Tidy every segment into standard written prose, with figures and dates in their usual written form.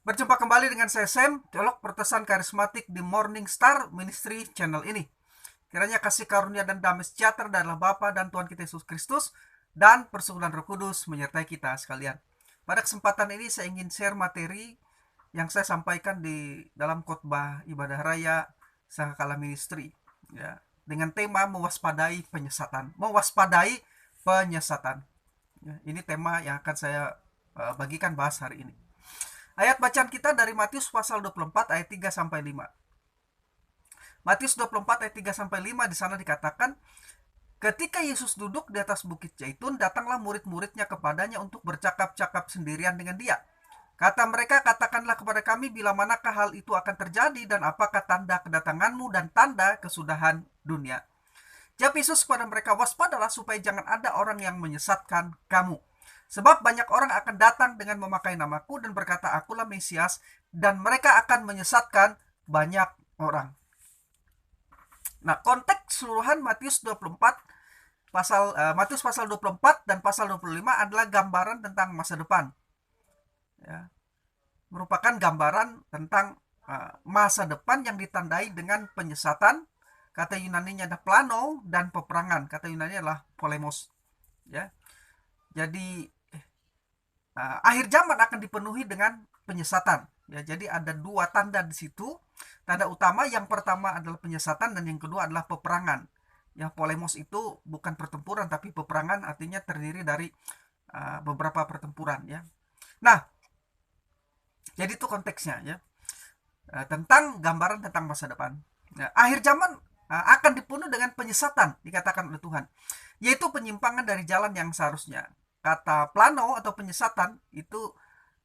Berjumpa kembali dengan saya Sam, teolog pertesan karismatik di Morning Star Ministry channel ini. Kiranya kasih karunia dan damai sejahtera dari Allah Bapa dan Tuhan kita Yesus Kristus dan persekutuan Roh Kudus menyertai kita sekalian. Pada kesempatan ini saya ingin share materi yang saya sampaikan di dalam khotbah ibadah raya Sangkakala Ministry, ya, dengan tema mewaspadai penyesatan. Mewaspadai penyesatan. Ya, ini tema yang akan saya bagikan bahas hari ini. Ayat bacaan kita dari Matius pasal 24 ayat 3 sampai 5. Matius 24 ayat 3 sampai 5 di sana dikatakan, ketika Yesus duduk di atas bukit Zaitun, datanglah murid-muridnya kepadanya untuk bercakap-cakap sendirian dengan dia. Kata mereka, katakanlah kepada kami bila manakah hal itu akan terjadi dan apakah tanda kedatanganmu dan tanda kesudahan dunia. Jawab Yesus kepada mereka, waspadalah supaya jangan ada orang yang menyesatkan kamu. Sebab banyak orang akan datang dengan memakai namaku dan berkata, akulah Mesias, dan mereka akan menyesatkan banyak orang. Nah, konteks keseluruhan Matius 24 Matius pasal 24 dan pasal 25 adalah gambaran tentang masa depan. Ya, merupakan gambaran tentang masa depan yang ditandai dengan penyesatan. Kata Yunaninya ada plano, dan peperangan. Kata Yunani adalah polemos. Ya, jadi akhir zaman akan dipenuhi dengan penyesatan. Ya, jadi ada dua tanda di situ. Tanda utama yang pertama adalah penyesatan dan yang kedua adalah peperangan. Ya, polemos itu bukan pertempuran tapi peperangan, artinya terdiri dari beberapa pertempuran. Ya. Nah, jadi itu konteksnya ya. Tentang gambaran tentang masa depan. Nah, akhir zaman akan dipenuhi dengan penyesatan, dikatakan oleh Tuhan, yaitu penyimpangan dari jalan yang seharusnya. Kata plano atau penyesatan itu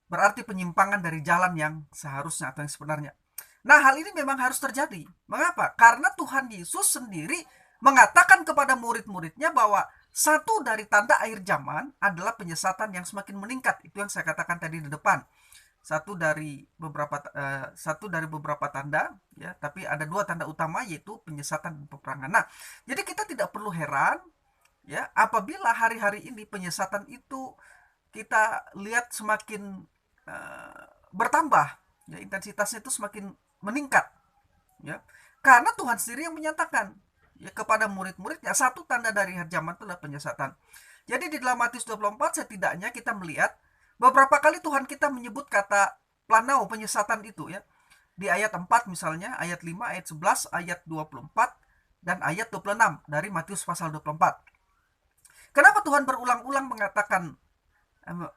berarti penyimpangan dari jalan yang seharusnya atau yang sebenarnya. Nah, hal ini memang harus terjadi. Mengapa? Karena Tuhan Yesus sendiri mengatakan kepada murid-muridnya bahwa satu dari tanda akhir zaman adalah penyesatan yang semakin meningkat. Itu yang saya katakan tadi di depan. Satu dari beberapa tanda, ya, tapi ada dua tanda utama, yaitu penyesatan dan peperangan. Nah, jadi kita tidak perlu heran ya apabila hari-hari ini penyesatan itu kita lihat semakin bertambah, ya, intensitasnya itu semakin meningkat, ya, karena Tuhan sendiri yang menyatakan ya kepada murid-muridnya satu tanda dari akhir zaman itu adalah penyesatan. Jadi di dalam Matius 24 setidaknya kita melihat beberapa kali Tuhan kita menyebut kata planau, penyesatan itu ya. Di ayat 4 misalnya, ayat 5, ayat 11, ayat 24 dan ayat 26 dari Matius pasal 24. Kenapa Tuhan berulang-ulang mengatakan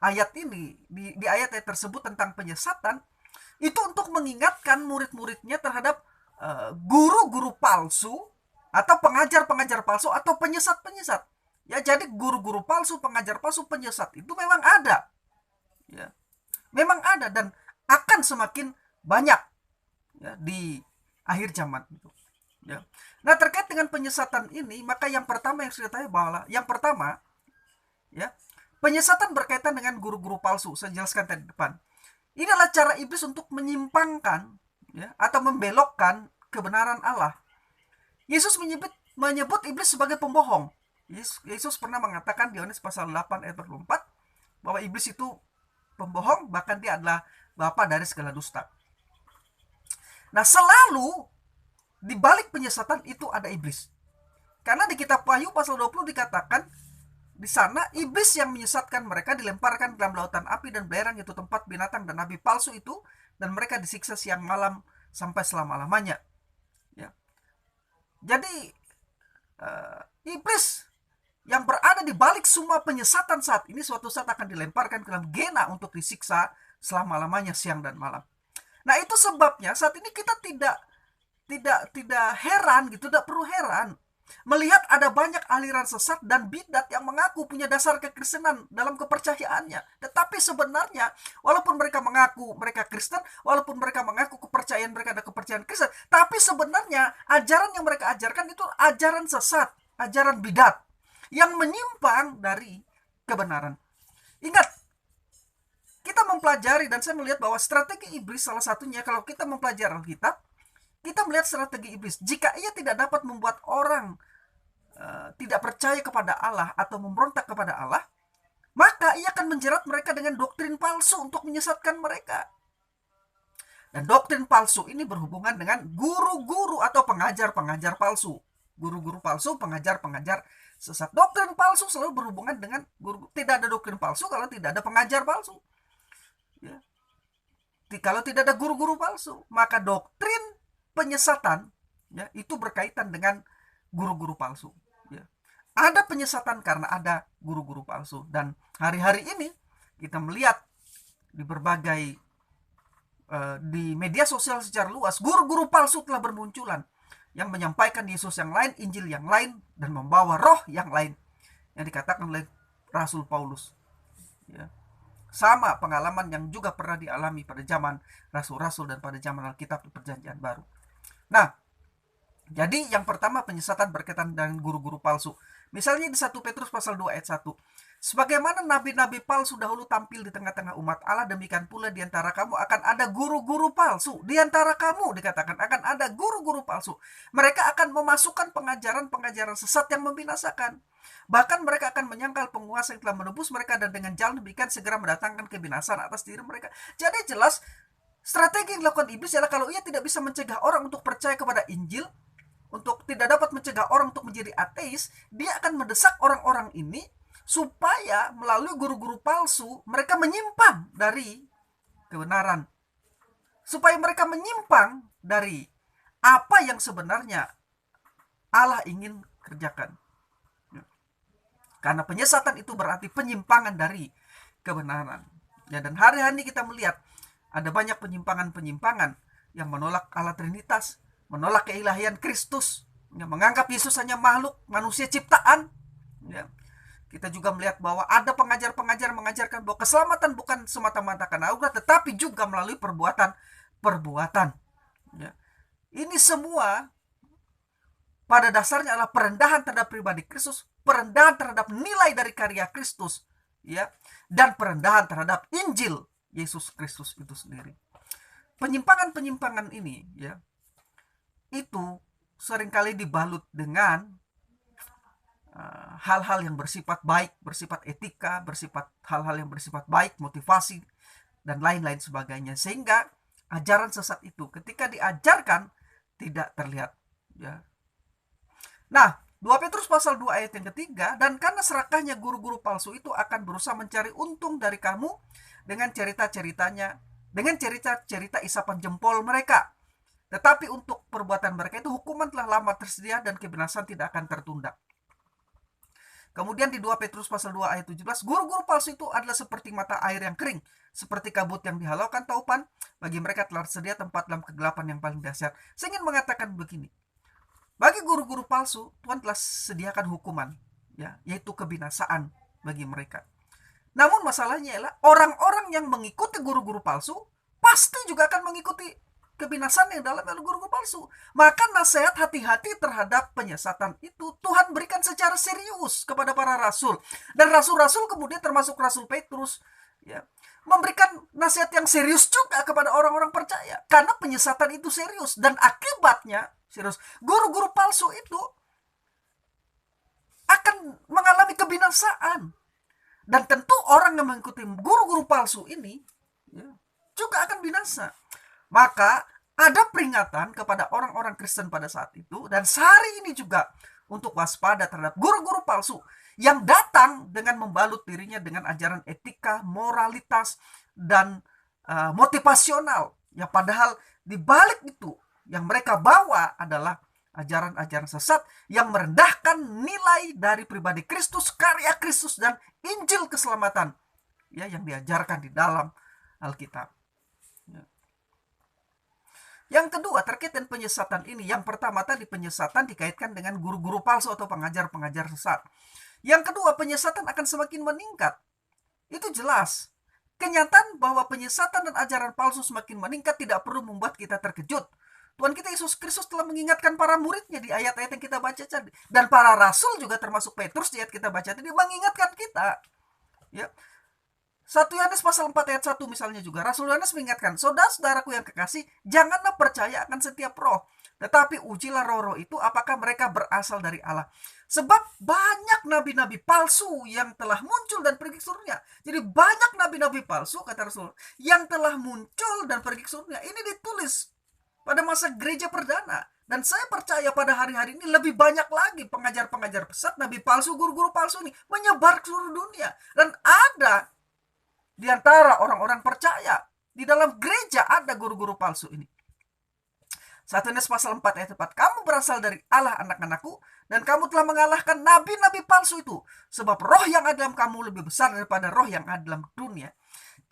ayat ini di ayat-ayat tersebut tentang penyesatan? Itu untuk mengingatkan murid-muridnya terhadap guru-guru palsu atau pengajar-pengajar palsu atau penyesat-penyesat. Ya, jadi guru-guru palsu, pengajar palsu, penyesat itu memang ada. Ya, memang ada dan akan semakin banyak ya di akhir zaman itu. Ya. Nah, terkait dengan penyesatan ini, maka yang pertama yang sudah tahu bahwa yang pertama, ya, penyesatan berkaitan dengan guru-guru palsu. Saya jelaskan tadi di depan. Ini adalah cara iblis untuk menyimpangkan, ya, atau membelokkan kebenaran Allah. Yesus menyebut iblis sebagai pembohong. Yesus pernah mengatakan di Yohanes pasal 8 ayat 24 bahwa iblis itu pembohong, bahkan dia adalah bapa dari segala dusta. Nah, selalu di balik penyesatan itu ada iblis. Karena di kitab Wahyu pasal 20 dikatakan di sana iblis yang menyesatkan mereka dilemparkan ke dalam lautan api dan belerang, yaitu tempat binatang dan nabi palsu itu, dan mereka disiksa siang malam sampai selama-lamanya. Ya. Jadi iblis yang berada di balik semua penyesatan saat ini suatu saat akan dilemparkan ke dalam Gehenna untuk disiksa selama-lamanya siang dan malam. Nah, itu sebabnya saat ini kita tidak heran gitu, tidak perlu heran melihat ada banyak aliran sesat dan bidat yang mengaku punya dasar kekristenan dalam kepercayaannya. Tetapi sebenarnya walaupun mereka mengaku mereka Kristen, walaupun mereka mengaku kepercayaan mereka ada kepercayaan Kristen, tapi sebenarnya ajaran yang mereka ajarkan itu ajaran sesat, ajaran bidat yang menyimpang dari kebenaran. Ingat, kita mempelajari, dan saya melihat bahwa strategi iblis salah satunya, kalau kita mempelajari Alkitab, kita melihat strategi iblis. Jika ia tidak dapat membuat orang tidak percaya kepada Allah atau memberontak kepada Allah, maka ia akan menjerat mereka dengan doktrin palsu untuk menyesatkan mereka. Dan doktrin palsu ini berhubungan dengan guru-guru atau pengajar-pengajar palsu. Guru-guru palsu, pengajar-pengajar sesat. Doktrin palsu selalu berhubungan dengan guru. Tidak ada doktrin palsu kalau tidak ada pengajar palsu. Ya. Kalau tidak ada guru-guru palsu, maka doktrin penyesatan ya itu berkaitan dengan guru-guru palsu. Ya. Ada penyesatan karena ada guru-guru palsu. Dan hari-hari ini kita melihat di berbagai di media sosial secara luas, guru-guru palsu telah bermunculan yang menyampaikan Yesus yang lain, Injil yang lain, dan membawa roh yang lain yang dikatakan oleh Rasul Paulus. Ya. Sama pengalaman yang juga pernah dialami pada zaman Rasul-Rasul dan pada zaman Alkitab di Perjanjian Baru. Nah, jadi yang pertama penyesatan berkaitan dengan guru-guru palsu. Misalnya di 1 Petrus pasal 2 ayat 1. Sebagaimana nabi-nabi palsu dahulu tampil di tengah-tengah umat Allah, demikian pula di antara kamu akan ada guru-guru palsu. Di antara kamu dikatakan akan ada guru-guru palsu. Mereka akan memasukkan pengajaran-pengajaran sesat yang membinasakan. Bahkan mereka akan menyangkal penguasa yang telah menebus mereka, dan dengan jalan demikian segera mendatangkan kebinasan atas diri mereka. Jadi jelas strategi yang dilakukan iblis adalah kalau ia tidak bisa mencegah orang untuk percaya kepada Injil, untuk tidak dapat mencegah orang untuk menjadi ateis, dia akan mendesak orang-orang ini supaya melalui guru-guru palsu mereka menyimpang dari kebenaran, supaya mereka menyimpang dari apa yang sebenarnya Allah ingin kerjakan. Karena penyesatan itu berarti penyimpangan dari kebenaran. Ya, dan hari-hari ini kita melihat ada banyak penyimpangan-penyimpangan yang menolak Allah Trinitas, menolak keilahian Kristus, yang menganggap Yesus hanya makhluk manusia ciptaan. Ya. Kita juga melihat bahwa ada pengajar-pengajar mengajarkan bahwa keselamatan bukan semata-mata karena anugerah, tetapi juga melalui perbuatan. Ya. Ini semua pada dasarnya adalah perendahan terhadap pribadi Kristus, perendahan terhadap nilai dari karya Kristus, ya, dan perendahan terhadap Injil Yesus Kristus itu sendiri. Penyimpangan-penyimpangan ini, ya, itu seringkali dibalut dengan hal-hal yang bersifat baik, bersifat etika, bersifat hal-hal yang bersifat baik, motivasi, dan lain-lain sebagainya. Sehingga ajaran sesat itu ketika diajarkan tidak terlihat. Ya. Nah, 2 Petrus pasal 2 ayat yang ketiga, dan karena serakahnya guru-guru palsu itu akan berusaha mencari untung dari kamu dengan cerita-ceritanya, dengan cerita-cerita isapan jempol mereka. Tetapi untuk perbuatan mereka itu hukuman telah lama tersedia dan kebinasan tidak akan tertunda. Kemudian di 2 Petrus pasal 2 ayat 17, guru-guru palsu itu adalah seperti mata air yang kering, seperti kabut yang dihalaukan taupan, bagi mereka telah tersedia tempat dalam kegelapan yang paling dahsyat. Saya ingin mengatakan begini, bagi guru-guru palsu, Tuhan telah sediakan hukuman, ya, yaitu kebinasaan bagi mereka. Namun masalahnya adalah orang-orang yang mengikuti guru-guru palsu, pasti juga akan mengikuti kebinasan yang dalam guru-guru palsu. Maka nasihat hati-hati terhadap penyesatan itu Tuhan berikan secara serius kepada para rasul. Dan rasul-rasul kemudian termasuk Rasul Petrus, ya, memberikan nasihat yang serius juga kepada orang-orang percaya. Karena penyesatan itu serius dan akibatnya serius. Guru-guru palsu itu akan mengalami kebinasaan. Dan tentu orang yang mengikuti guru-guru palsu ini, ya, juga akan binasa. Maka ada peringatan kepada orang-orang Kristen pada saat itu dan sehari ini juga untuk waspada terhadap guru-guru palsu yang datang dengan membalut dirinya dengan ajaran etika, moralitas, dan motivasional. Ya, padahal di balik itu yang mereka bawa adalah ajaran-ajaran sesat yang merendahkan nilai dari pribadi Kristus, karya Kristus, dan Injil keselamatan, ya, yang diajarkan di dalam Alkitab. Yang kedua terkait dengan penyesatan ini, yang pertama tadi penyesatan dikaitkan dengan guru-guru palsu atau pengajar-pengajar sesat. Yang kedua, penyesatan akan semakin meningkat. Itu jelas. Kenyataan bahwa penyesatan dan ajaran palsu semakin meningkat tidak perlu membuat kita terkejut. Tuhan kita Yesus Kristus telah mengingatkan para muridnya di ayat-ayat yang kita baca tadi. Dan para rasul juga termasuk Petrus di ayat kita baca tadi mengingatkan kita. Ya. 1 Yohanes pasal 4 ayat 1 misalnya juga, Rasul Yohanes mengingatkan, saudara-saudaraku yang kekasih, janganlah percaya akan setiap roh, Tetapi ujilah roh-roh itu apakah mereka berasal dari Allah. Sebab banyak nabi-nabi palsu yang telah muncul dan pergi ke surga. Jadi banyak nabi-nabi palsu, kata Rasul, yang telah muncul dan pergi ke surga. Ini ditulis pada masa gereja perdana. Dan saya percaya pada hari-hari ini lebih banyak lagi pengajar-pengajar sesat, nabi palsu, guru-guru palsu ini menyebar ke seluruh dunia. Dan ada di antara orang-orang percaya, di dalam gereja ada guru-guru palsu ini. 1 Yohanes pasal 4 ayat 4. Kamu berasal dari Allah, anak-anakku, dan kamu telah mengalahkan nabi-nabi palsu itu. Sebab roh yang ada dalam kamu lebih besar daripada roh yang ada dalam dunia.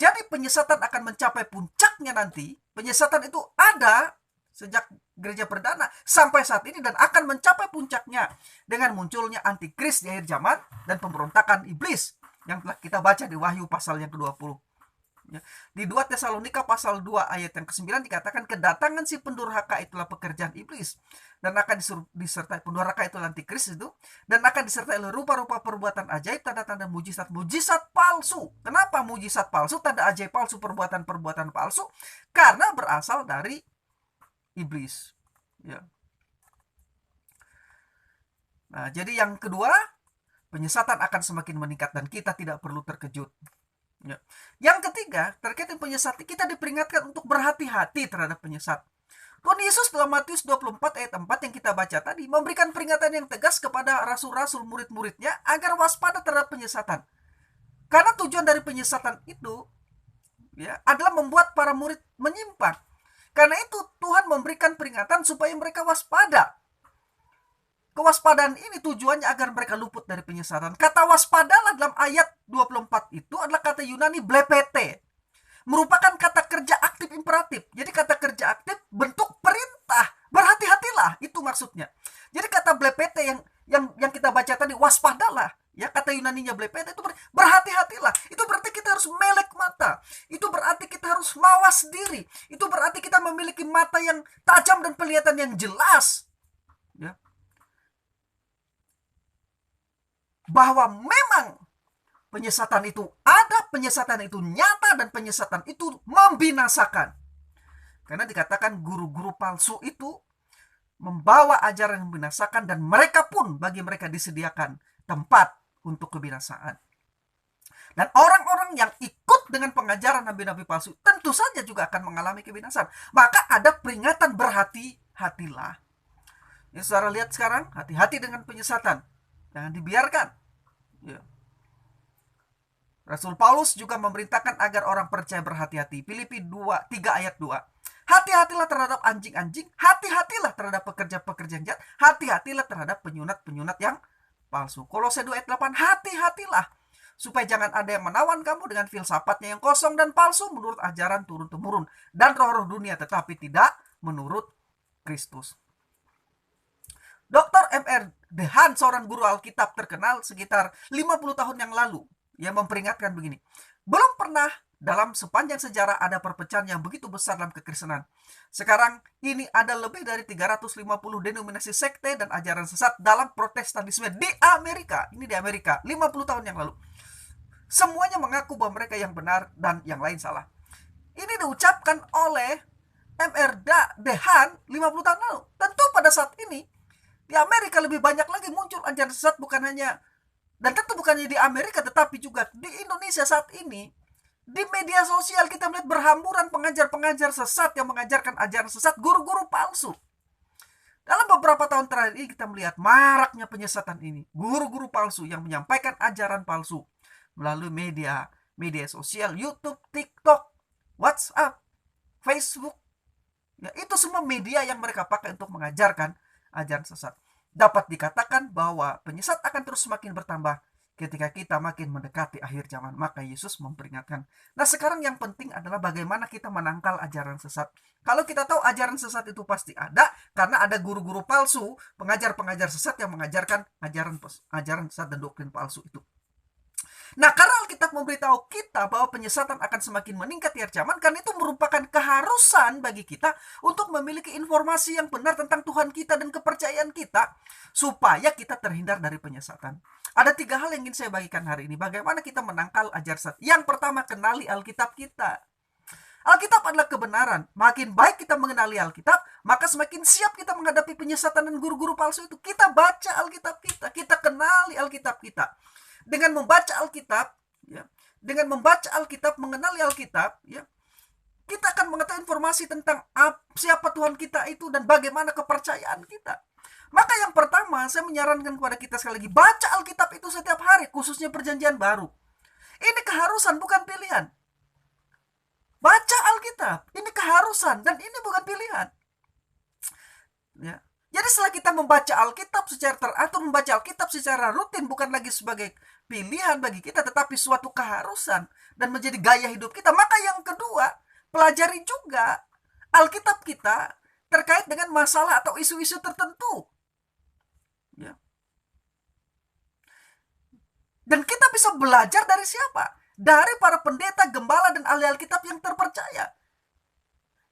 Jadi penyesatan akan mencapai puncaknya nanti. Penyesatan itu ada sejak gereja perdana sampai saat ini dan akan mencapai puncaknya dengan munculnya antikris di akhir zaman dan pemberontakan iblis yang telah kita baca di Wahyu pasal yang ke-20. Di 2 Tesalonika pasal 2 ayat yang ke-9 dikatakan kedatangan si pendurhaka itulah pekerjaan iblis dan akan disertai pendurhaka itu antikris itu dan akan disertai oleh rupa-rupa perbuatan ajaib, tanda-tanda mujizat palsu. Kenapa mujizat palsu, tanda ajaib palsu, perbuatan-perbuatan palsu? Karena berasal dari iblis. Ya. Nah, jadi yang kedua, penyesatan akan semakin meningkat dan kita tidak perlu terkejut. Ya. Yang ketiga, terkait dengan penyesat, kita diperingatkan untuk berhati-hati terhadap penyesat. Tuhan Yesus dalam Matius 24 ayat 4 yang kita baca tadi memberikan peringatan yang tegas kepada rasul-rasul murid-muridnya agar waspada terhadap penyesatan. Karena tujuan dari penyesatan itu ya adalah membuat para murid menyimpang. Karena itu Tuhan memberikan peringatan supaya mereka waspada. Kewaspadaan ini tujuannya agar mereka luput dari penyesatan. Kata waspadalah dalam ayat 24 itu adalah kata Yunani blepete. Merupakan kata kerja aktif imperatif. Jadi kata kerja aktif bentuk perintah. Berhati-hatilah, itu maksudnya. Jadi kata blepete yang kita baca tadi, waspadalah. Ya, kata Yunaninya blepete itu berhati-hatilah. Itu berarti kita harus melek mata. Itu berarti kita harus mawas diri. Itu berarti kita memiliki mata yang tajam dan penglihatan yang jelas. Ya. Bahwa memang penyesatan itu ada, penyesatan itu nyata, dan penyesatan itu membinasakan. Karena dikatakan guru-guru palsu itu membawa ajaran yang membinasakan dan mereka pun bagi mereka disediakan tempat untuk kebinasaan. Dan orang-orang yang ikut dengan pengajaran nabi-nabi palsu tentu saja juga akan mengalami kebinasaan. Maka ada peringatan berhati-hatilah. Ya, saudara lihat sekarang, hati-hati dengan penyesatan. Jangan dibiarkan. Ya. Rasul Paulus juga memerintahkan agar orang percaya berhati-hati. Filipi 3 ayat 2. Hati-hatilah terhadap anjing-anjing, hati-hatilah terhadap pekerja-pekerja yang jahat, hati-hatilah terhadap penyunat-penyunat yang palsu. Kolose 2 ayat 8, hati-hatilah supaya jangan ada yang menawan kamu dengan filsafatnya yang kosong dan palsu menurut ajaran turun-temurun dan roh-roh dunia tetapi tidak menurut Kristus. Dr. M.R. Dehan, seorang guru Alkitab terkenal sekitar 50 tahun yang lalu, yang memperingatkan begini. Belum pernah dalam sepanjang sejarah ada perpecahan yang begitu besar dalam kekristenan. Sekarang ini ada lebih dari 350 denominasi sekte dan ajaran sesat dalam protestanisme di Amerika. Ini di Amerika, 50 tahun yang lalu. Semuanya mengaku bahwa mereka yang benar dan yang lain salah. Ini diucapkan oleh M.R. Dehan 50 tahun lalu. Tentu pada saat ini di Amerika lebih banyak lagi muncul ajaran sesat, bukan hanya, dan tentu bukan hanya di Amerika, tetapi juga di Indonesia saat ini. Di media sosial kita melihat berhamburan pengajar-pengajar sesat yang mengajarkan ajaran sesat, guru-guru palsu. Dalam beberapa tahun terakhir ini kita melihat maraknya penyesatan ini. Guru-guru palsu yang menyampaikan ajaran palsu melalui media sosial, YouTube, TikTok, WhatsApp, Facebook. Ya, itu semua media yang mereka pakai untuk mengajarkan ajaran sesat. Dapat dikatakan bahwa penyesat akan terus semakin bertambah ketika kita makin mendekati akhir zaman. Maka Yesus memperingatkan. Nah, sekarang yang penting adalah bagaimana kita menangkal ajaran sesat. Kalau kita tahu ajaran sesat itu pasti ada, karena ada guru-guru palsu, pengajar-pengajar sesat yang mengajarkan ajaran sesat dan doktrin palsu itu. Nah, karena Alkitab memberitahu kita bahwa penyesatan akan semakin meningkat di akhir zaman, karena itu merupakan keharusan bagi kita untuk memiliki informasi yang benar tentang Tuhan kita dan kepercayaan kita, supaya kita terhindar dari penyesatan. Ada 3 hal yang ingin saya bagikan hari ini. Bagaimana kita menangkal ajaran sesat. Yang pertama, kenali Alkitab kita. Alkitab adalah kebenaran. Makin baik kita mengenali Alkitab, maka semakin siap kita menghadapi penyesatan dan guru-guru palsu itu. Kita baca Alkitab kita kenali Alkitab kita. Dengan membaca Alkitab, ya, dengan membaca Alkitab, mengenali Alkitab, ya, kita akan mengetahui informasi tentang siapa Tuhan kita itu dan bagaimana kepercayaan kita. Maka yang pertama, saya menyarankan kepada kita sekali lagi, baca Alkitab itu setiap hari, khususnya Perjanjian Baru. Ini keharusan, bukan pilihan. Baca Alkitab, ini keharusan dan ini bukan pilihan. Ya. Jadi setelah kita membaca Alkitab secara teratur, membaca Alkitab secara rutin, bukan lagi sebagai pilihan bagi kita, tetapi suatu keharusan dan menjadi gaya hidup kita. Maka yang kedua, pelajari juga Alkitab kita terkait dengan masalah atau isu-isu tertentu. Ya. Dan kita bisa belajar dari siapa? Dari para pendeta, gembala, dan ahli Alkitab yang terpercaya.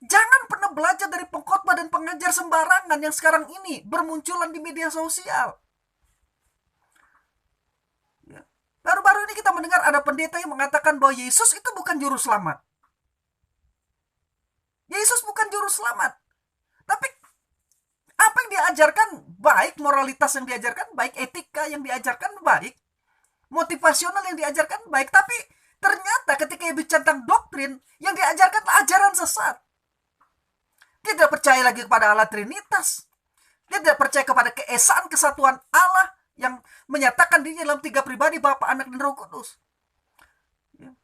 Jangan pernah belajar dari pengkhotbah dan pengajar sembarangan yang sekarang ini bermunculan di media sosial. Ya. Baru-baru ini kita mendengar ada pendeta yang mengatakan bahwa Yesus itu bukan juru selamat. Yesus bukan juru selamat. Tapi apa yang diajarkan baik, moralitas yang diajarkan baik, etika yang diajarkan baik, motivasional yang diajarkan baik, tapi ternyata ketika bicara tentang doktrin yang diajarkan ajaran sesat. Dia tidak percaya lagi kepada Allah Trinitas. Dia tidak percaya kepada keesaan kesatuan Allah yang menyatakan dirinya dalam 3 pribadi, Bapa, Anak, dan Roh Kudus.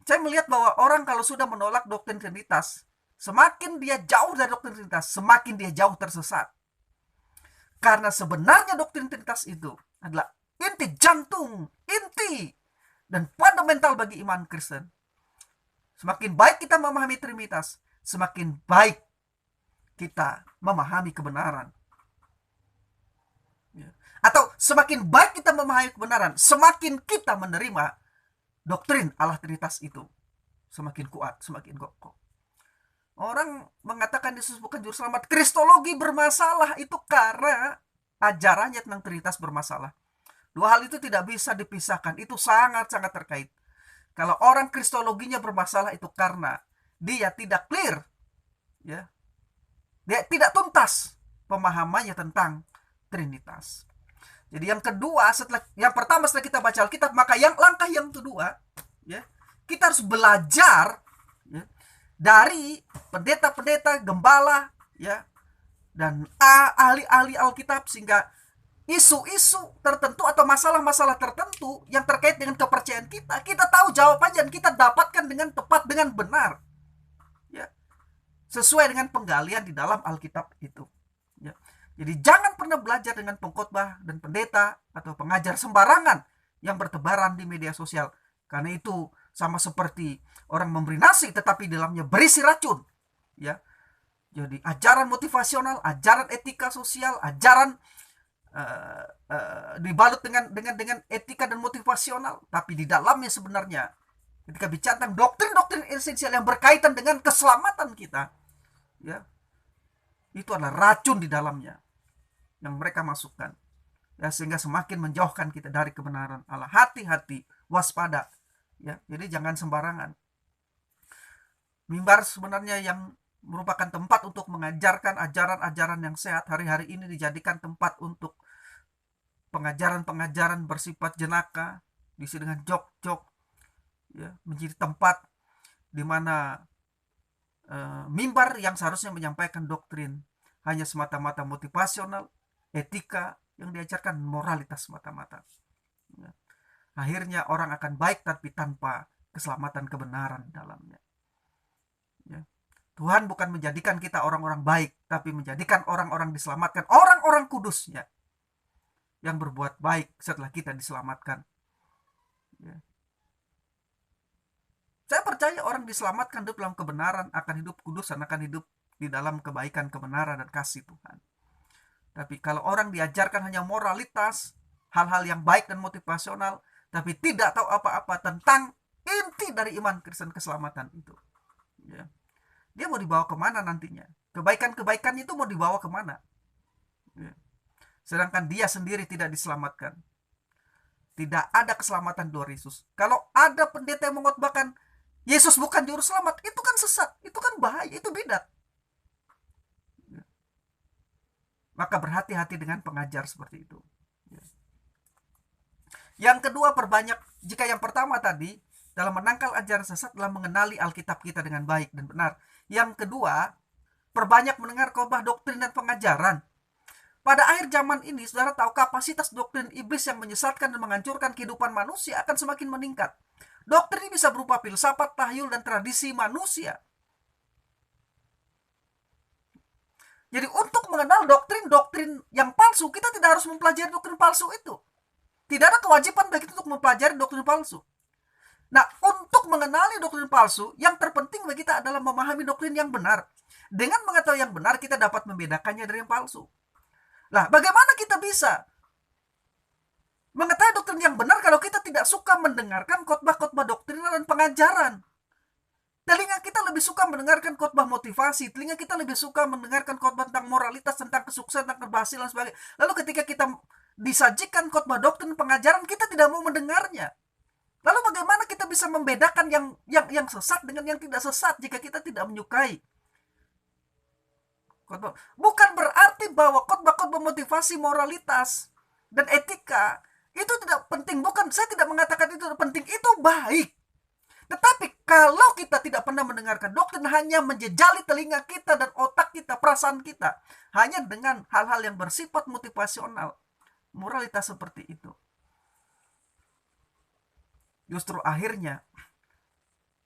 Saya melihat bahwa orang kalau sudah menolak doktrin Trinitas, semakin dia jauh dari doktrin Trinitas, semakin dia jauh tersesat. Karena sebenarnya doktrin Trinitas itu adalah inti jantung, inti dan fundamental bagi iman Kristen. Semakin baik kita memahami Trinitas, semakin baik kita memahami kebenaran. Atau semakin baik kita memahami kebenaran, semakin kita menerima doktrin Allah Trinitas itu. Semakin kuat, semakin kokoh. Orang mengatakan Yesus bukan juru selamat. Kristologi bermasalah itu karena ajarannya tentang Trinitas bermasalah. Dua hal itu tidak bisa dipisahkan. Itu sangat-sangat terkait. Kalau orang kristologinya bermasalah itu karena dia tidak clear, ya, dia tidak tuntas pemahamannya tentang Trinitas. Jadi yang kedua, yang pertama setelah kita baca Alkitab, maka langkah yang kedua, ya, kita harus belajar, ya, dari pendeta-pendeta, gembala, ya, dan ahli-ahli Alkitab, sehingga isu-isu tertentu atau masalah-masalah tertentu yang terkait dengan kepercayaan kita tahu jawabannya dan kita dapatkan dengan tepat, dengan benar, ya, sesuai dengan penggalian di dalam Alkitab itu. Ya. Jadi jangan pernah belajar dengan pengkhotbah dan pendeta atau pengajar sembarangan yang bertebaran di media sosial. Karena itu sama seperti orang memberi nasi tetapi di dalamnya berisi racun. Ya. Jadi ajaran motivasional, ajaran etika sosial, ajaran dibalut dengan etika dan motivasional, tapi di dalamnya sebenarnya ketika bicara tentang doktrin-doktrin esensial yang berkaitan dengan keselamatan kita, ya, itu adalah racun di dalamnya yang mereka masukkan, ya, sehingga semakin menjauhkan kita dari kebenaran Allah. Hati-hati, waspada, ya. Jadi jangan sembarangan. Mimbar sebenarnya yang merupakan tempat untuk mengajarkan ajaran-ajaran yang sehat, hari-hari ini dijadikan tempat untuk pengajaran-pengajaran bersifat jenaka, diisi dengan jok-jok, ya, menjadi tempat di mana mimbar yang seharusnya menyampaikan doktrin hanya semata-mata motivasional, etika yang diajarkan, moralitas semata-mata. Ya. Akhirnya orang akan baik tapi tanpa keselamatan kebenaran di dalamnya. Ya. Tuhan bukan menjadikan kita orang-orang baik, tapi menjadikan orang-orang diselamatkan, orang-orang kudusnya yang berbuat baik setelah kita diselamatkan. Ya. Saya percaya orang diselamatkan hidup dalam kebenaran, akan hidup kudus, dan akan hidup di dalam kebaikan, kebenaran, dan kasih Tuhan. Tapi kalau orang diajarkan hanya moralitas, hal-hal yang baik dan motivasional, tapi tidak tahu apa-apa tentang inti dari iman Kristen, keselamatan itu, ya, dia mau dibawa kemana nantinya? Kebaikan-kebaikan itu mau dibawa kemana? Ya. Sedangkan dia sendiri tidak diselamatkan. Tidak ada keselamatan di luar Yesus. Kalau ada pendeta yang mengkhotbahkan Yesus bukan juru selamat, itu kan sesat, itu kan bahaya, itu bidat. Maka berhati-hati dengan pengajar seperti itu. Yang kedua, perbanyak, jika yang pertama tadi dalam menangkal ajaran sesat adalah mengenali Alkitab kita dengan baik dan benar. Yang kedua, perbanyak mendengar khotbah doktrin dan pengajaran. Pada akhir zaman ini, saudara tahu, kapasitas doktrin iblis yang menyesatkan dan menghancurkan kehidupan manusia akan semakin meningkat. Doktrin ini bisa berupa filsafat, tahyul, dan tradisi manusia. Jadi untuk mengenal doktrin-doktrin yang palsu, kita tidak harus mempelajari doktrin palsu itu. Tidak ada kewajiban bagi kita untuk mempelajari doktrin palsu. Nah, untuk mengenali doktrin palsu, yang terpenting bagi kita adalah memahami doktrin yang benar. Dengan mengetahui yang benar, kita dapat membedakannya dari yang palsu. Nah, bagaimana kita bisa mengetahui doktrin yang benar kalau kita tidak suka mendengarkan khotbah-khotbah doktrin dan pengajaran? Telinga kita lebih suka mendengarkan khotbah motivasi, telinga kita lebih suka mendengarkan khotbah tentang moralitas, tentang kesuksesan, tentang keberhasilan, dan sebagainya. Lalu ketika kita disajikan khotbah doktrin pengajaran, kita tidak mau mendengarnya. Lalu bagaimana kita bisa membedakan yang sesat dengan yang tidak sesat jika kita tidak menyukai khotbah? Bukan berarti bahwa khotbah-khotbah motivasi, moralitas, dan etika itu tidak penting. Bukan, saya tidak mengatakan itu penting, itu baik. Tetapi kalau kita tidak pernah mendengarkan doktrin, hanya menjejali telinga kita dan otak kita, perasaan kita, hanya dengan hal-hal yang bersifat motivasional, moralitas seperti itu, justru akhirnya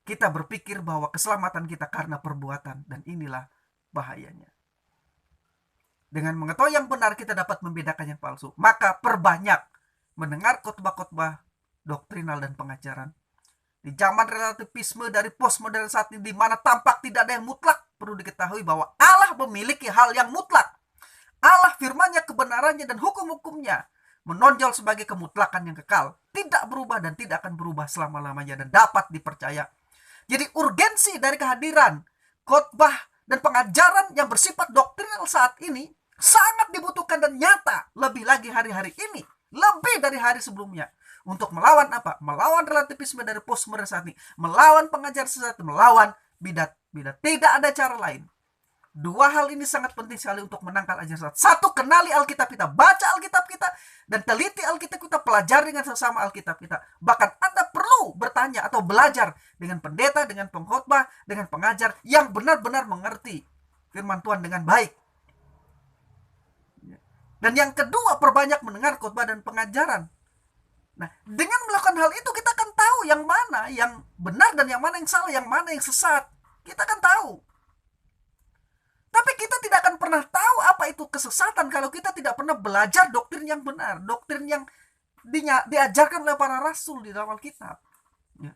kita berpikir bahwa keselamatan kita karena perbuatan, dan inilah bahayanya. Dengan mengetahui yang benar, kita dapat membedakan yang palsu. Maka perbanyak mendengar khotbah-khotbah doktrinal dan pengajaran. Di zaman relativisme dari postmodern saat ini, di mana tampak tidak ada yang mutlak, perlu diketahui bahwa Allah memiliki hal yang mutlak. Allah, firman-Nya, kebenarannya, dan hukum-hukumnya menonjol sebagai kemutlakan yang kekal, tidak berubah dan tidak akan berubah selama-lamanya, dan dapat dipercaya. Jadi urgensi dari kehadiran khotbah dan pengajaran yang bersifat doktrinal saat ini sangat dibutuhkan dan nyata, lebih lagi hari-hari ini, lebih dari hari sebelumnya. Untuk melawan apa? Melawan relativisme dari postmodern saat ini, melawan pengajar sesat, melawan bidat-bidat. Tidak ada cara lain. Dua hal ini sangat penting sekali untuk menangkal ajaran sesat. Satu, kenali Alkitab kita, baca Alkitab kita, dan teliti Alkitab kita, pelajari dengan sesama Alkitab kita. Bahkan Anda perlu bertanya atau belajar dengan pendeta, dengan pengkhotbah, dengan pengajar yang benar-benar mengerti firman Tuhan dengan baik. Dan yang kedua, perbanyak mendengar khotbah dan pengajaran. Nah, dengan melakukan hal itu, kita akan tahu yang mana yang benar dan yang mana yang salah, yang mana yang sesat. Kita akan tahu. Tapi kita tidak akan pernah tahu apa itu kesesatan kalau kita tidak pernah belajar doktrin yang benar, doktrin yang diajarkan oleh para rasul di dalam Alkitab. Ya.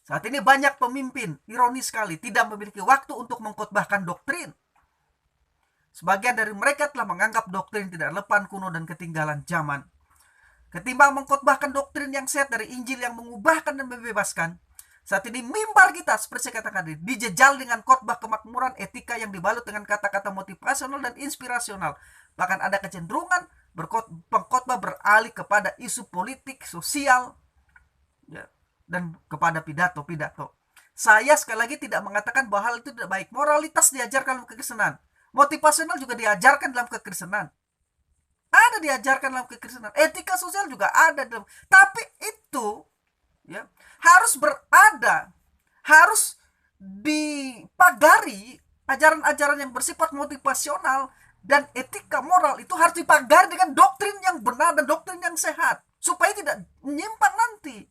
Saat ini banyak pemimpin, ironis sekali, tidak memiliki waktu untuk mengkhotbahkan doktrin. Sebagian dari mereka telah menganggap doktrin tidak relevan, kuno, dan ketinggalan zaman. Ketimbang mengkhotbahkan doktrin yang sehat dari Injil yang mengubahkan dan membebaskan, saat ini mimbar kita, seperti saya katakan tadi, dijejal dengan khotbah kemakmuran, etika yang dibalut dengan kata-kata motivasional dan inspirasional. Bahkan ada kecenderungan pengkhotbah beralih kepada isu politik, sosial, ya, dan kepada pidato-pidato. Saya sekali lagi tidak mengatakan bahwa hal itu tidak baik. Moralitas diajarkan dalam kekristenan. Motivasional juga diajarkan dalam kekristenan. Ada diajarkan dalam kekristenan. Etika sosial juga ada dalam. Tapi itu, ya, harus berada, harus dipagari. Ajaran-ajaran yang bersifat motivasional dan etika moral itu harus dipagari dengan doktrin yang benar dan doktrin yang sehat, supaya tidak menyimpang nanti.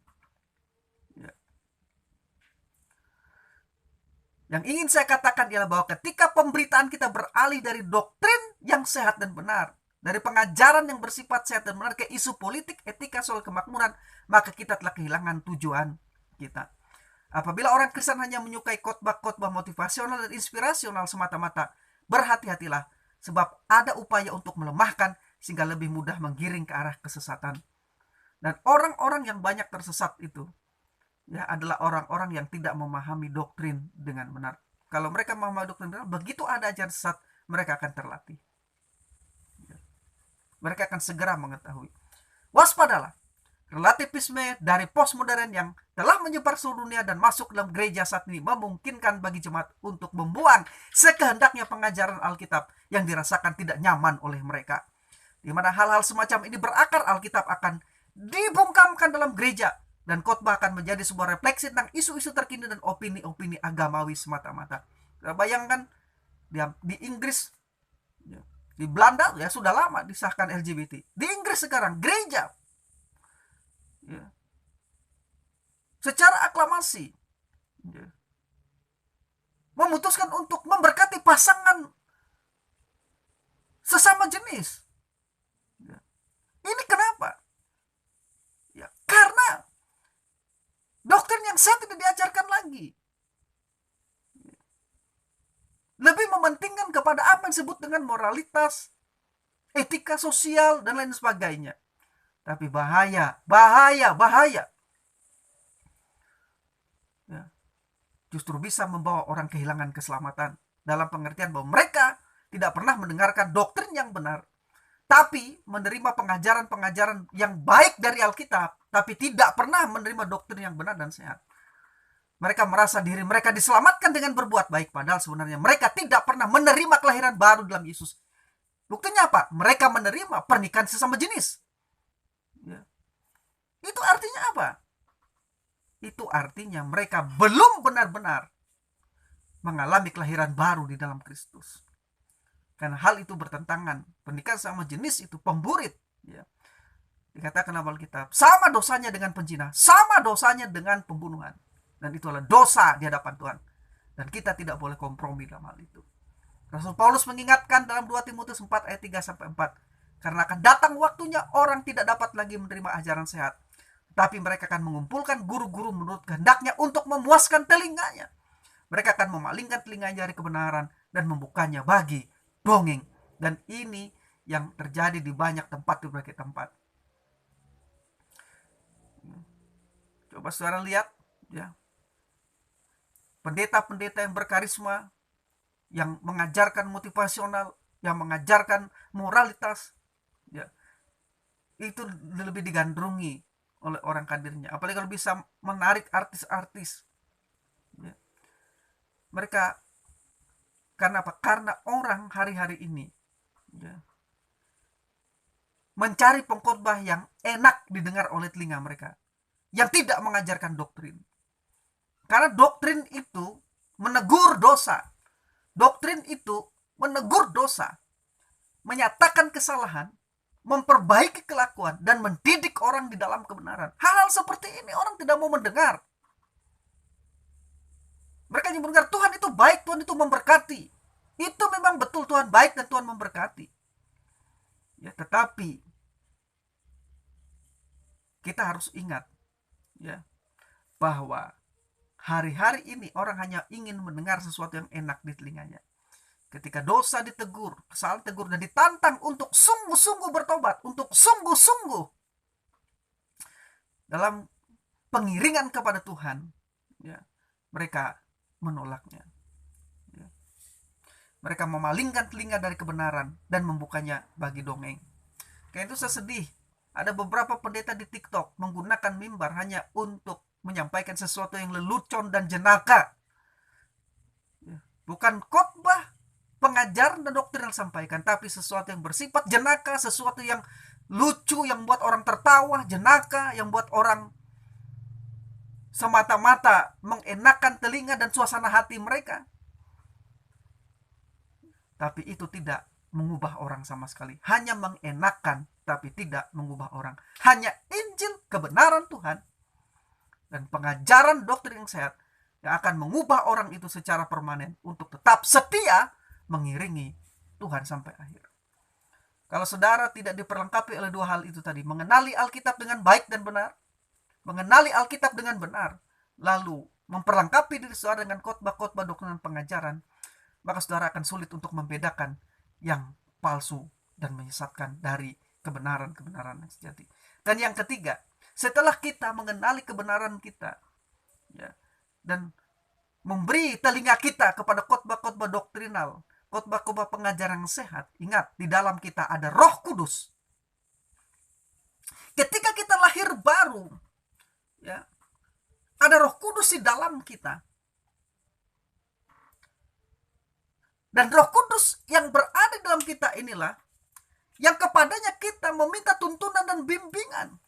Ya. Yang ingin saya katakan ialah bahwa ketika pemberitaan kita beralih dari doktrin yang sehat dan benar, dari pengajaran yang bersifat sehat dan benar ke isu politik, etika, soal kemakmuran, maka kita telah kehilangan tujuan kita. Apabila orang Kristen hanya menyukai khotbah-khotbah motivasional dan inspirasional semata-mata, berhati-hatilah, sebab ada upaya untuk melemahkan sehingga lebih mudah menggiring ke arah kesesatan. Dan orang-orang yang banyak tersesat itu, ya, adalah orang-orang yang tidak memahami doktrin dengan benar. Kalau mereka memahami doktrin benar, begitu ada ajaran sesat, mereka akan terlatih. Mereka akan segera mengetahui. Waspadalah. relativisme dari postmodern yang telah menyebar seluruh dunia dan masuk dalam gereja saat ini memungkinkan bagi jemaat untuk membuang sekehendaknya pengajaran Alkitab yang dirasakan tidak nyaman oleh mereka. Di mana hal-hal semacam ini berakar, Alkitab akan dibungkamkan dalam gereja dan khotbah akan menjadi sebuah refleksi tentang isu-isu terkini dan opini-opini agamawi semata-mata. Bayangkan di Inggris, di Belanda ya sudah lama disahkan LGBT. Di Inggris sekarang gereja ya, secara aklamasi ya, memutuskan untuk memberkati pasangan sesama jenis. Ya. Ini kenapa? Ya, karena doktrin yang saat ini diajarkan lagi lebih mementingkan kepada apa yang disebut dengan moralitas, etika sosial, dan lain sebagainya. Tapi bahaya. Ya. Justru bisa membawa orang kehilangan keselamatan. Dalam pengertian bahwa mereka tidak pernah mendengarkan doktrin yang benar, tapi menerima pengajaran-pengajaran yang baik dari Alkitab, tapi tidak pernah menerima doktrin yang benar dan sehat. Mereka merasa diri mereka diselamatkan dengan berbuat baik, padahal sebenarnya mereka tidak pernah menerima kelahiran baru dalam Yesus. Buktinya apa? Mereka menerima pernikahan sesama jenis. Ya. Itu artinya apa? Itu artinya mereka belum benar-benar mengalami kelahiran baru di dalam Kristus. Karena hal itu bertentangan. Pernikahan sesama jenis itu pemburit. Ya. Dikatakan dalam Alkitab, sama dosanya dengan penzina, sama dosanya dengan pembunuhan. Dan itu adalah dosa di hadapan Tuhan. Dan kita tidak boleh kompromi dalam hal itu. Rasul Paulus mengingatkan dalam 2 Timotius 4 ayat 3-4. Karena akan datang waktunya orang tidak dapat lagi menerima ajaran sehat. Tapi mereka akan mengumpulkan guru-guru menurut kehendaknya untuk memuaskan telinganya. Mereka akan memalingkan telinganya dari kebenaran dan membukanya bagi dongeng. Dan ini yang terjadi di banyak tempat, di berbagai tempat. Coba saudara lihat ya. Pendeta-pendeta yang berkarisma, yang mengajarkan motivasional, yang mengajarkan moralitas, ya, itu lebih digandrungi oleh orang kadernya. Apalagi kalau bisa menarik artis-artis. Ya. Mereka, karena apa? Karena orang hari-hari ini ya, mencari pengkhotbah yang enak didengar oleh telinga mereka, yang tidak mengajarkan doktrin. Karena doktrin itu menegur dosa. Doktrin itu menegur dosa, menyatakan kesalahan, memperbaiki kelakuan, dan mendidik orang di dalam kebenaran. Hal-hal seperti ini orang tidak mau mendengar. Mereka hanya mendengar Tuhan itu baik, Tuhan itu memberkati. Itu memang betul, Tuhan baik dan Tuhan memberkati. Ya, tetapi kita harus ingat ya, bahwa hari-hari ini orang hanya ingin mendengar sesuatu yang enak di telinganya. Ketika dosa ditegur, kesalahan ditegur, dan ditantang untuk sungguh-sungguh bertobat, untuk sungguh-sungguh dalam pengiringan kepada Tuhan, ya, mereka menolaknya. Ya. Mereka memalingkan telinga dari kebenaran dan membukanya bagi dongeng. Karena itu saya sedih. Ada beberapa pendeta di TikTok menggunakan mimbar hanya untuk menyampaikan sesuatu yang lelucon dan jenaka. Bukan khotbah, pengajaran dan doktrin yang disampaikan, tapi sesuatu yang bersifat jenaka, sesuatu yang lucu, yang buat orang tertawa, jenaka, yang buat orang semata-mata mengenakan telinga dan suasana hati mereka. Tapi itu tidak mengubah orang sama sekali. Hanya mengenakan, tapi tidak mengubah orang. Hanya Injil, kebenaran Tuhan, dan pengajaran doktrin yang sehat yang akan mengubah orang itu secara permanen untuk tetap setia mengiringi Tuhan sampai akhir. Kalau saudara tidak diperlengkapi oleh dua hal itu tadi, mengenali Alkitab dengan baik dan benar, mengenali Alkitab dengan benar, lalu memperlengkapi diri saudara dengan khotbah-khotbah doktrin dan pengajaran, maka saudara akan sulit untuk membedakan yang palsu dan menyesatkan dari kebenaran-kebenaran yang sejati. Dan yang ketiga, setelah kita mengenali kebenaran kita ya, dan memberi telinga kita kepada khotbah-khotbah doktrinal, khotbah-khotbah pengajaran yang sehat, ingat, di dalam kita ada Roh Kudus Ketika kita lahir baru, ya, ada Roh Kudus di dalam kita. Dan Roh Kudus yang berada dalam kita inilah yang kepadanya kita meminta tuntunan dan bimbingan.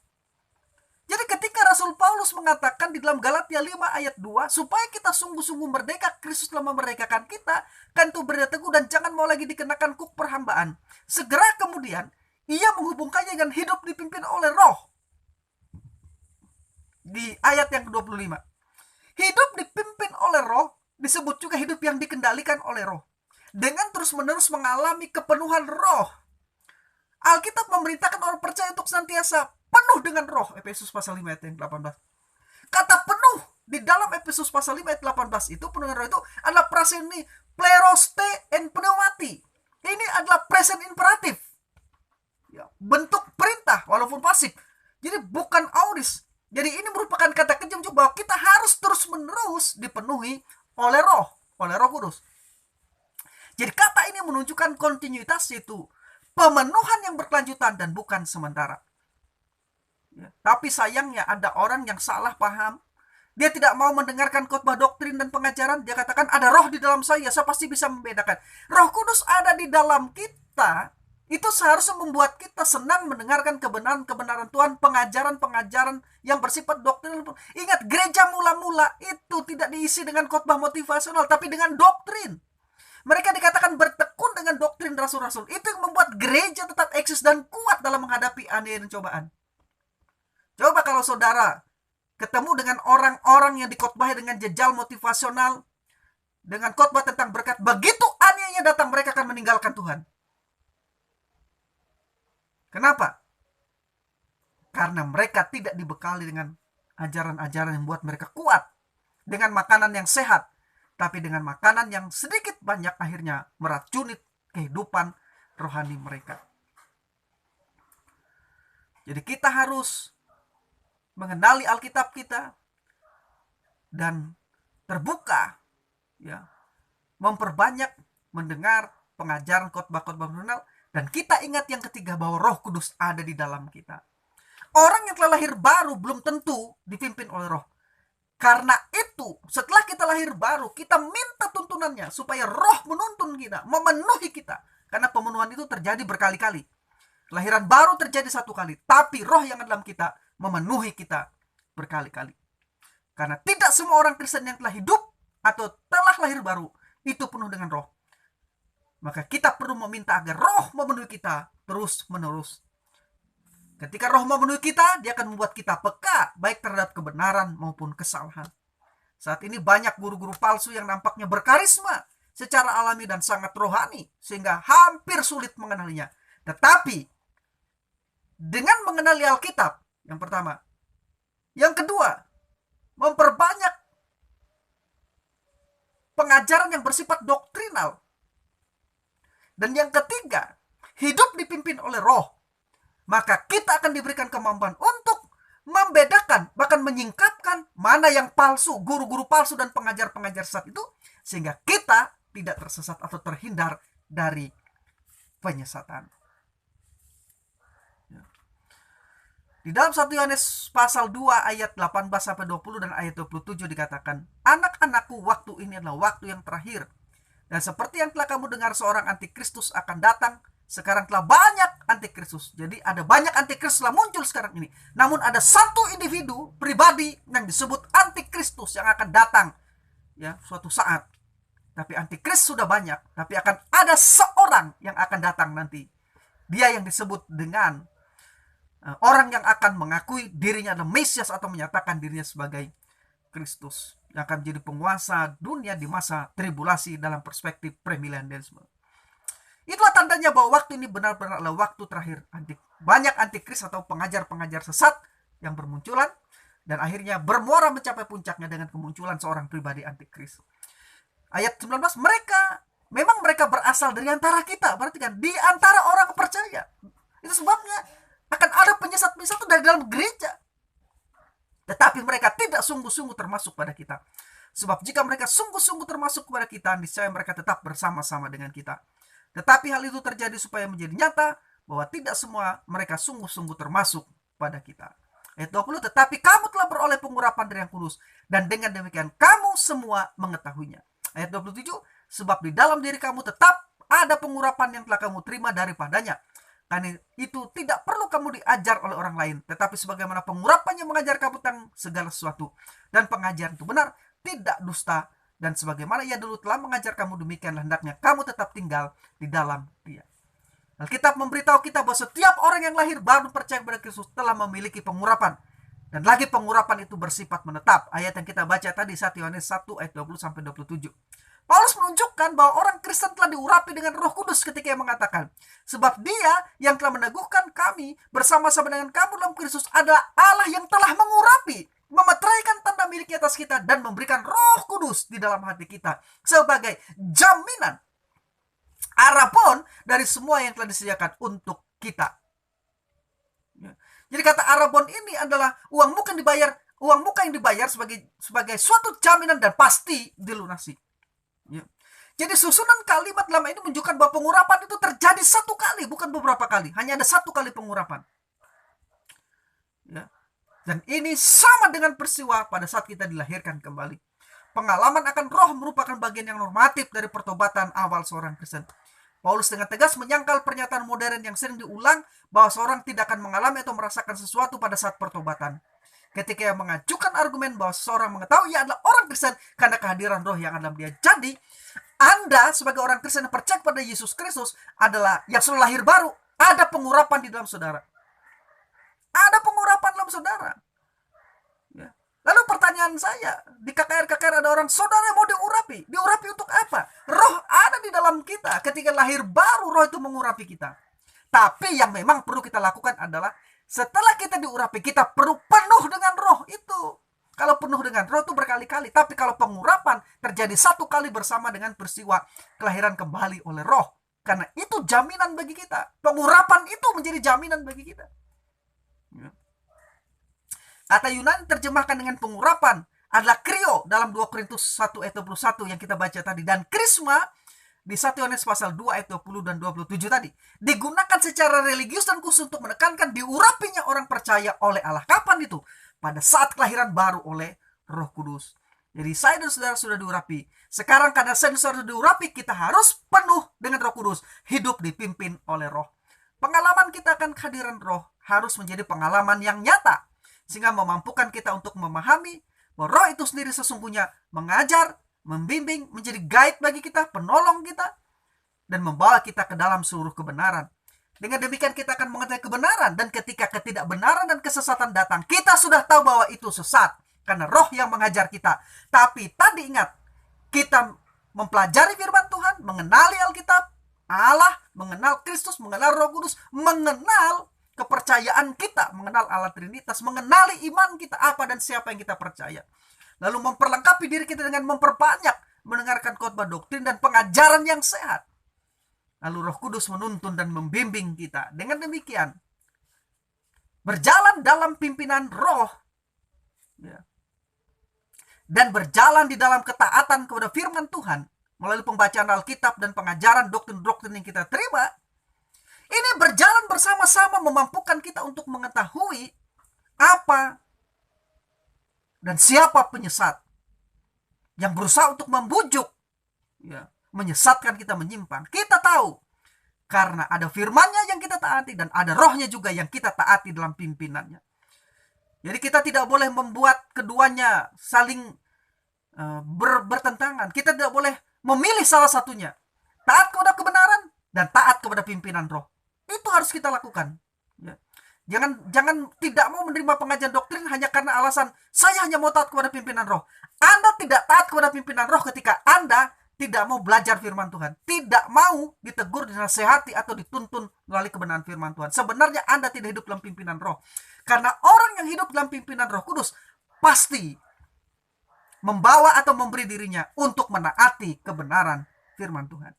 Jadi ketika Rasul Paulus mengatakan di dalam Galatia 5 ayat 2, supaya kita sungguh-sungguh merdeka, Kristus telah memerdekakan kita, kan itu berdiri teguh dan jangan mau lagi dikenakan kuk perhambaan. Segera kemudian, ia menghubungkannya dengan hidup dipimpin oleh Roh. Di ayat yang ke-25. Hidup dipimpin oleh Roh, disebut juga hidup yang dikendalikan oleh Roh. Dengan terus-menerus mengalami kepenuhan Roh. Alkitab memerintahkan orang percaya untuk senantiasa penuh dengan Roh. Efesus pasal 5 ayat yang 18. Kata penuh di dalam Efesus pasal 5 ayat 18 itu, penuh dengan Roh itu adalah present ini, pleroste en pneumati. Ini adalah present imperatif. Ya, bentuk perintah walaupun pasif. Jadi bukan aorist. Jadi ini merupakan kata kejam bahwa kita harus terus-menerus dipenuhi oleh Roh Kudus. Jadi kata ini menunjukkan kontinuitas, yaitu pemenuhan yang berkelanjutan dan bukan sementara. Ya, tapi sayangnya ada orang yang salah paham. Dia tidak mau mendengarkan khotbah doktrin dan pengajaran. Dia katakan ada Roh di dalam saya pasti bisa membedakan. Roh Kudus ada di dalam kita. Itu seharusnya membuat kita senang mendengarkan kebenaran-kebenaran Tuhan, pengajaran-pengajaran yang bersifat doktrin. Ingat, gereja mula-mula itu tidak diisi dengan khotbah motivasional, tapi dengan doktrin. Mereka dikatakan bertekun dengan doktrin rasul-rasul. Itu yang membuat gereja tetap eksis dan kuat dalam menghadapi aniaya dan cobaan. Coba kalau saudara ketemu dengan orang-orang yang dikhotbahi dengan jejal motivasional, dengan khotbah tentang berkat, begitu aniayanya datang, mereka akan meninggalkan Tuhan. Kenapa? Karena mereka tidak dibekali dengan ajaran-ajaran yang membuat mereka kuat, dengan makanan yang sehat, tapi dengan makanan yang sedikit banyak akhirnya meracuni kehidupan rohani mereka. Jadi kita harus mengenali Alkitab kita dan terbuka, ya, memperbanyak mendengar pengajaran khotbah-khotbah nasional. Dan kita ingat yang ketiga, bahwa Roh Kudus ada di dalam kita. Orang yang telah lahir baru belum tentu dipimpin oleh Roh. Karena itu, setelah kita lahir baru, kita minta tuntunannya supaya Roh menuntun kita, memenuhi kita. Karena pemenuhan itu terjadi berkali-kali. Kelahiran baru terjadi satu kali, tapi Roh yang ada dalam kita memenuhi kita berkali-kali. Karena tidak semua orang Kristen yang telah hidup atau telah lahir baru itu penuh dengan Roh. Maka kita perlu meminta agar Roh memenuhi kita terus-menerus. Ketika Roh memenuhi kita, dia akan membuat kita peka, baik terhadap kebenaran maupun kesalahan. Saat ini banyak guru-guru palsu yang nampaknya berkarisma secara alami dan sangat rohani, sehingga hampir sulit mengenalinya. Tetapi, dengan mengenali Alkitab, yang pertama. Yang kedua, memperbanyak pengajaran yang bersifat doktrinal. Dan yang ketiga, hidup dipimpin oleh Roh. Maka kita akan diberikan kemampuan untuk membedakan, bahkan menyingkapkan mana yang palsu, guru-guru palsu dan pengajar-pengajar sesat itu, sehingga kita tidak tersesat atau terhindar dari penyesatan. Di dalam 1 Yohanes pasal 2 ayat 18-20 dan ayat 27 dikatakan, anak-anakku, waktu ini adalah waktu yang terakhir. Dan seperti yang telah kamu dengar seorang antikristus akan datang, sekarang telah banyak antikristus. Jadi ada banyak antikristus telah muncul sekarang ini. Namun ada satu individu pribadi yang disebut antikristus yang akan datang, ya, suatu saat. Tapi antikristus sudah banyak, tapi akan ada seorang yang akan datang nanti. Dia yang disebut dengan orang yang akan mengakui dirinya adalah Mesias atau menyatakan dirinya sebagai Kristus, yang akan menjadi penguasa dunia di masa tribulasi dalam perspektif premilenialisme. Itulah tandanya bahwa waktu ini benar-benar adalah waktu terakhir. Banyak antikris atau pengajar-pengajar sesat yang bermunculan dan akhirnya bermuara mencapai puncaknya dengan kemunculan seorang pribadi antikris. Ayat 19, mereka berasal dari antara kita, berarti kan di antara orang percaya. Itu sebabnya akan ada penyesat-penyesat itu dari dalam gereja. Tetapi mereka tidak sungguh-sungguh termasuk pada kita. Sebab jika mereka sungguh-sungguh termasuk kepada kita, niscaya mereka tetap bersama-sama dengan kita. Tetapi hal itu terjadi supaya menjadi nyata bahwa tidak semua mereka sungguh-sungguh termasuk kepada kita. Ayat 20, tetapi kamu telah beroleh pengurapan dari Yang Kudus, dan dengan demikian kamu semua mengetahuinya. Ayat 27, sebab di dalam diri kamu tetap ada pengurapan yang telah kamu terima daripadanya. Karena itu tidak perlu kamu diajar oleh orang lain, tetapi sebagaimana pengurapan yang mengajar kamu tentang segala sesuatu, dan pengajaran itu benar, tidak dusta, dan sebagaimana ia dulu telah mengajar kamu, demikian hendaknya kamu tetap tinggal di dalam dia. Alkitab memberitahu kita bahwa setiap orang yang lahir baru percaya kepada Kristus telah memiliki pengurapan. Dan lagi pengurapan itu bersifat menetap. Ayat yang kita baca tadi 1 Yohanes 1 ayat 20-27. Paulus menunjukkan bahwa orang Kristen telah diurapi dengan Roh Kudus ketika ia mengatakan, sebab dia yang telah meneguhkan kami bersama-sama dengan kamu dalam Kristus adalah Allah yang telah mengurapi, memeteraikan tanda miliknya atas kita, dan memberikan Roh Kudus di dalam hati kita sebagai jaminan arabon dari semua yang telah disediakan untuk kita. Jadi kata arabon ini adalah uang muka yang dibayar sebagai suatu jaminan dan pasti dilunasi. Jadi susunan kalimat lama ini menunjukkan bahwa pengurapan itu terjadi satu kali, bukan beberapa kali. Hanya ada satu kali pengurapan. Dan ini sama dengan peristiwa pada saat kita dilahirkan kembali. Pengalaman akan roh merupakan bagian yang normatif dari pertobatan awal seorang Kristen. Paulus dengan tegas menyangkal pernyataan modern yang sering diulang bahwa seorang tidak akan mengalami atau merasakan sesuatu pada saat pertobatan. Ketika ia mengajukan argumen bahwa seseorang mengetahui ia adalah orang Kristen karena kehadiran roh yang ada dalam dia. Jadi, Anda sebagai orang Kristen yang percaya pada Yesus Kristus adalah yang sudah lahir baru. Ada pengurapan di dalam saudara. Ada pengurapan dalam saudara. Lalu pertanyaan saya, di KKR ada orang, saudara mau diurapi. Diurapi untuk apa? Roh ada di dalam kita. Ketika lahir baru, roh itu mengurapi kita. Tapi yang memang perlu kita lakukan adalah, setelah kita diurapi, kita perlu penuh dengan roh itu. Kalau penuh dengan roh itu berkali-kali. Tapi kalau pengurapan terjadi satu kali bersama dengan peristiwa kelahiran kembali oleh roh. Karena itu jaminan bagi kita. Pengurapan itu menjadi jaminan bagi kita. Kata Yunani terjemahkan dengan pengurapan adalah krio dalam 2 Korintus 1 ayat 21 yang kita baca tadi. Dan krisma di 1 Yohanes pasal 2 ayat 20 dan 27 tadi. Digunakan secara religius dan khusus untuk menekankan diurapinya orang percaya oleh Allah. Kapan itu? Pada saat kelahiran baru oleh Roh Kudus. Jadi saya dan saudara sudah diurapi. Sekarang karena saya dan saudara sudah diurapi, kita harus penuh dengan Roh Kudus. Hidup dipimpin oleh roh. Pengalaman kita akan kehadiran roh harus menjadi pengalaman yang nyata. Sehingga memampukan kita untuk memahami bahwa roh itu sendiri sesungguhnya mengajar, membimbing, menjadi guide bagi kita, penolong kita, dan membawa kita ke dalam seluruh kebenaran. Dengan demikian kita akan mengetahui kebenaran, dan ketika ketidakbenaran dan kesesatan datang, kita sudah tahu bahwa itu sesat, karena roh yang mengajar kita. Tapi tadi ingat, kita mempelajari firman Tuhan, mengenali Alkitab, Allah, mengenal Kristus, mengenal Roh Kudus, mengenal kepercayaan kita, mengenal Allah Trinitas, mengenali iman kita, apa dan siapa yang kita percaya. Lalu memperlengkapi diri kita dengan memperbanyak mendengarkan khotbah doktrin dan pengajaran yang sehat. Lalu Roh Kudus menuntun dan membimbing kita. Dengan demikian, berjalan dalam pimpinan roh, dan berjalan di dalam ketaatan kepada firman Tuhan, melalui pembacaan Alkitab dan pengajaran doktrin-doktrin yang kita terima, ini berjalan bersama-sama memampukan kita untuk mengetahui apa dan siapa penyesat yang berusaha untuk membujuk, menyesatkan kita menyimpang. Kita tahu karena ada firman-Nya yang kita taati dan ada rohnya juga yang kita taati dalam pimpinannya. Jadi kita tidak boleh membuat keduanya saling bertentangan. Kita tidak boleh memilih salah satunya. Taat kepada kebenaran dan taat kepada pimpinan roh. Itu harus kita lakukan. Jangan tidak mau menerima pengajian doktrin hanya karena alasan saya hanya mau taat kepada pimpinan roh. Anda tidak taat kepada pimpinan roh ketika Anda tidak mau belajar firman Tuhan, tidak mau ditegur, dinasehati atau dituntun melalui kebenaran firman Tuhan. Sebenarnya Anda tidak hidup dalam pimpinan roh. Karena orang yang hidup dalam pimpinan Roh Kudus pasti membawa atau memberi dirinya untuk menaati kebenaran firman Tuhan.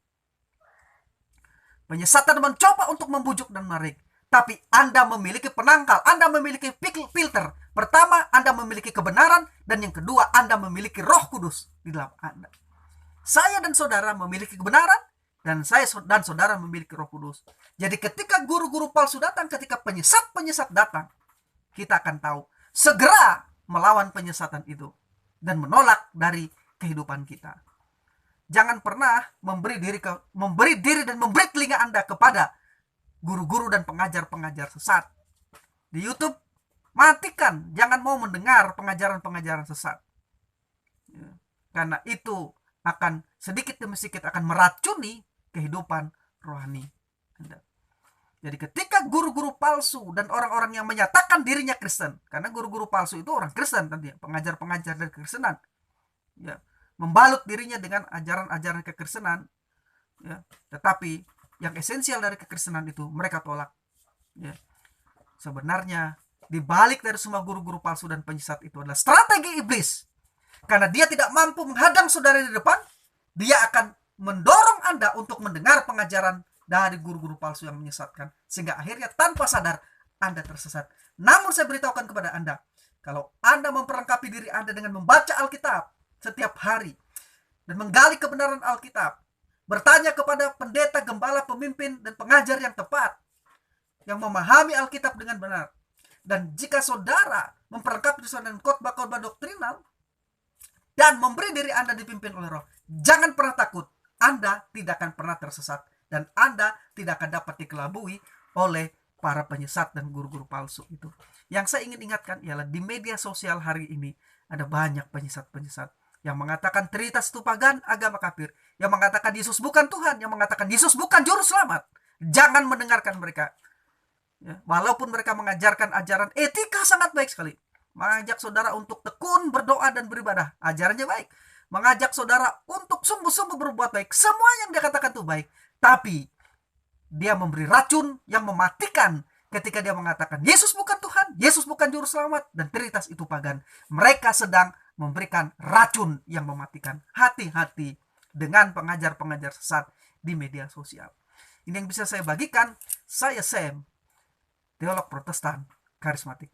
Penyesatan mencoba untuk membujuk dan menarik. Tapi Anda memiliki penangkal, Anda memiliki filter. Pertama, Anda memiliki kebenaran, dan yang kedua, Anda memiliki Roh Kudus di dalam Anda. Saya dan saudara memiliki kebenaran, dan saya dan saudara memiliki Roh Kudus. Jadi ketika guru-guru palsu datang, ketika penyesat-penyesat datang, kita akan tahu. Segera melawan penyesatan itu dan menolak dari kehidupan kita. Jangan pernah memberi diri dan memberi telinga Anda kepada guru-guru dan pengajar-pengajar sesat. Di YouTube, matikan, jangan mau mendengar pengajaran-pengajaran sesat. Karena itu akan sedikit demi sedikit akan meracuni kehidupan rohani Anda. Jadi ketika guru-guru palsu dan orang-orang yang menyatakan dirinya Kristen, karena guru-guru palsu itu orang Kristen tadi, pengajar-pengajar dari kekristenan, ya, membalut dirinya dengan ajaran-ajaran kekristenan, ya, tetapi yang esensial dari kekristenan itu mereka tolak. Ya. Sebenarnya di balik dari semua guru-guru palsu dan penyesat itu adalah strategi iblis. Karena dia tidak mampu menghadang saudara di depan, dia akan mendorong Anda untuk mendengar pengajaran dari guru-guru palsu yang menyesatkan, sehingga akhirnya tanpa sadar Anda tersesat. Namun saya beritahukan kepada Anda, kalau Anda memperlengkapi diri Anda dengan membaca Alkitab setiap hari dan menggali kebenaran Alkitab, bertanya kepada pendeta, gembala, pemimpin, dan pengajar yang tepat, yang memahami Alkitab dengan benar, dan jika saudara memperlengkapi diri dengan khotbah-khotbah doktrinal dan memberi diri Anda dipimpin oleh Roh, jangan pernah takut, Anda tidak akan pernah tersesat. Dan Anda tidak akan dapat dikelabui oleh para penyesat dan guru-guru palsu itu. Yang saya ingin ingatkan ialah di media sosial hari ini ada banyak penyesat-penyesat yang mengatakan Trinitas itu pagan, agama kafir, yang mengatakan Yesus bukan Tuhan, yang mengatakan Yesus bukan juru selamat. Jangan mendengarkan mereka. Ya, walaupun mereka mengajarkan ajaran etika sangat baik sekali, mengajak saudara untuk tekun, berdoa, dan beribadah, ajarannya baik. Mengajak saudara untuk sungguh-sungguh berbuat baik, semua yang dia katakan itu baik. Tapi dia memberi racun yang mematikan ketika dia mengatakan Yesus bukan Tuhan, Yesus bukan juru selamat, dan Trinitas itu pagan. Mereka sedang memberikan racun yang mematikan. Hati-hati dengan pengajar-pengajar sesat di media sosial. Ini yang bisa saya bagikan. Saya Sam, teolog Protestan karismatik.